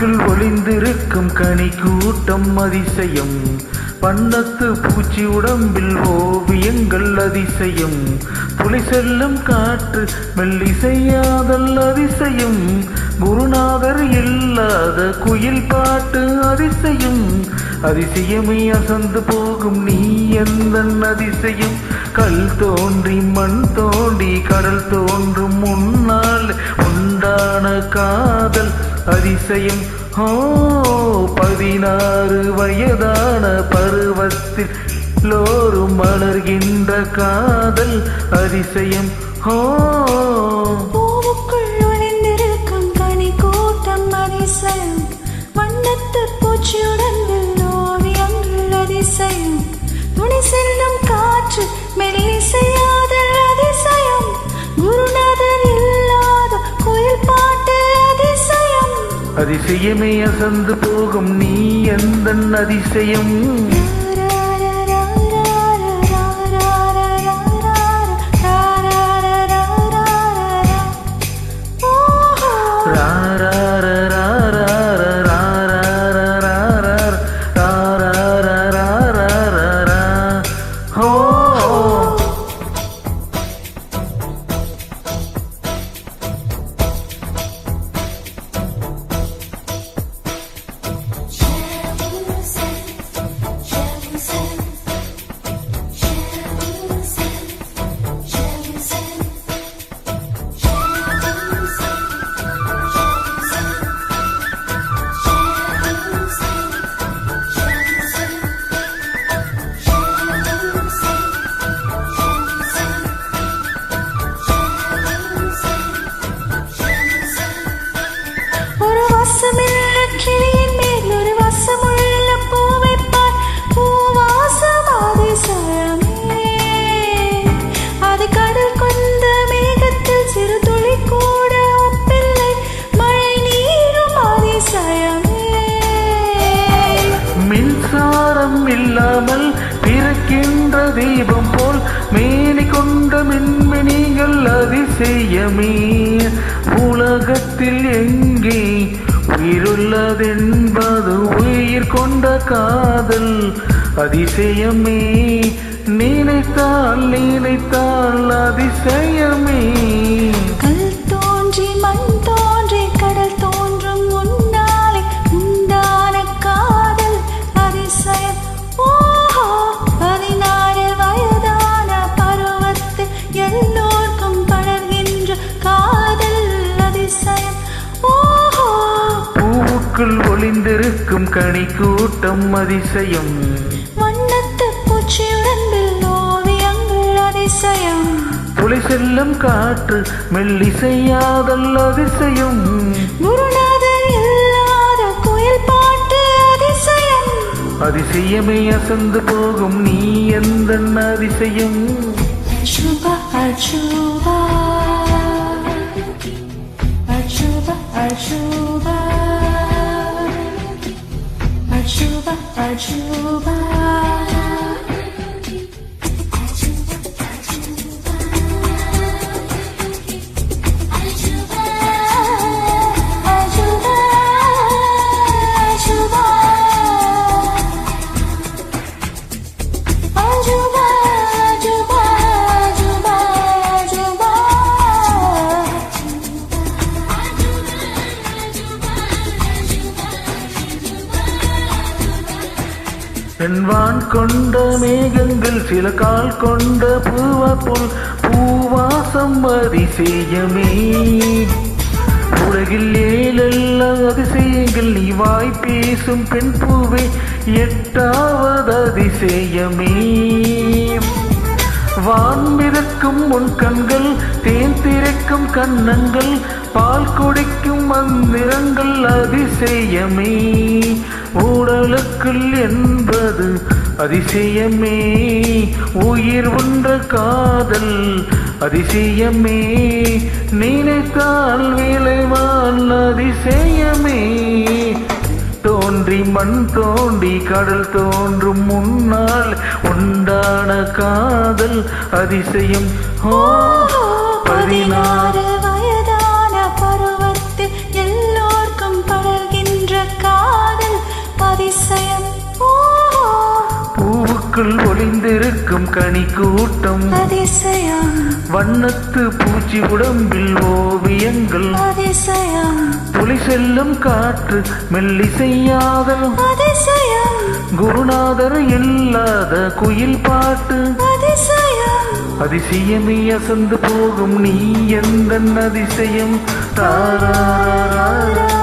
பூவுக்குள் ஒளிந்திருக்கும் கனி கூட்டம் அதிசயம். வண்ணத்து பூச்சி உடம்பில் ஓவியங்கள் அதிசயம். துளி செல்லும் காற்று மெல்லிசையாதல் அதிசயம். குருநாதர் இல்லாத குயில் பாட்டு அதிசயம். அதிசயமே அசந்து போகும் நீ எந்தன் அதிசயம். கல் தோன்றி மண் தோண்டி கடல் தோன்றும் முன்னால் உண்டான காதல் அதிசயம். 16 வயதான பருவத்தில் எல்லோரும் மலர்கின்ற காதல் அதிசயம். பூவுக்குள் ஒளிந்திருக்கும் கனி கூட்டம் அதிசயம். வண்ணத்து பூச்சியுடன் ஓவியங்கள் அதிசயம். துணி செல்லும் காற்று மெல்லிசையாதல் அதிசயம். குருநாதர் இல்லாத கோயில் பாட்டு அதிசயம். அதிசயமே அசந்து போகும் நீ எந்தன் அதிசயம். இல்லாமல் பிறக்கின்ற தீபம் போல் மேனி கொண்ட மின்மினிகள் அதிசயமே. உலகத்தில் எங்கே உயிருள்ளதென்பது உயிர் கொண்ட காதல் அதிசயமே. நினைத்தால் நினைத்தால் அதிசயமே. கல் தோன்றி மண் தோன்றி கடல் தோன்றும் முன்னாலே உண்டான காதல் அதிசயம். 16 வயதான பருவத்தில் எல்லோருக்கும் படர்கின்ற காதல் அதிசயம். பூவுக்குள் ஒளிந்திருக்கும் கனி கூட்டம் அதிசயம். வண்ணத்து பூச்சியுடன் ஓவியங்கள் அதிசயம். துளி செல்லும் காற்று மெல்லிசையாதல் அதிசயம். குருநாதர் இல்லாத கோயில் பாட்டு அதிசயம். அதிசயமே அசந்து போகும் நீ எந்தன் அதிசயம். அஜூபா அஜூபா அஜூபா அஜூபா அஜூபா அஜூபா. வான் கொண்ட மேகங்கள் சில கால் கொண்ட பூவப்போல் பூவாசம் அதிசயமே. உலகில் 7 அதிசயங்கள் நீ வாய் பேசும் பெண் பூவே 8வது அதிசயமே. வான் மிதக்கும் உன் கண்கள் தேன் திரைக்கும் கண்ணங்கள் பால் குடிக்கும் மந்திரங்கள் அதிசயமே. உடலுக்குள் என்பது அதிசயமே. உயிர் ஒன்ற காதல் அதிசயமே. நினைத்தால் விளைவான் அதிசயமே. தோன்றி மண் தோண்டி கடல் தோன்றும் முன்னால் உண்டான காதல் அதிசயம். 16 வயதான பருவத்தில் எல்லோருக்கும் படர்கின்ற பூவுக்குள் ஒளிந்திருக்கும் கனி கூட்டம் அதிசயம் வண்ணத்து பூச்சி உடம்பில் ஓவியங்கள் அதிசயம் துளி செல்லும் காற்று மெல்லிசையாதல் அதிசயம் குருநாதர் இல்லாத குயில் பாட்டு அதிசயம் அதிசயமே அசந்து போகும் நீ எந்த அதிசயம் தாரா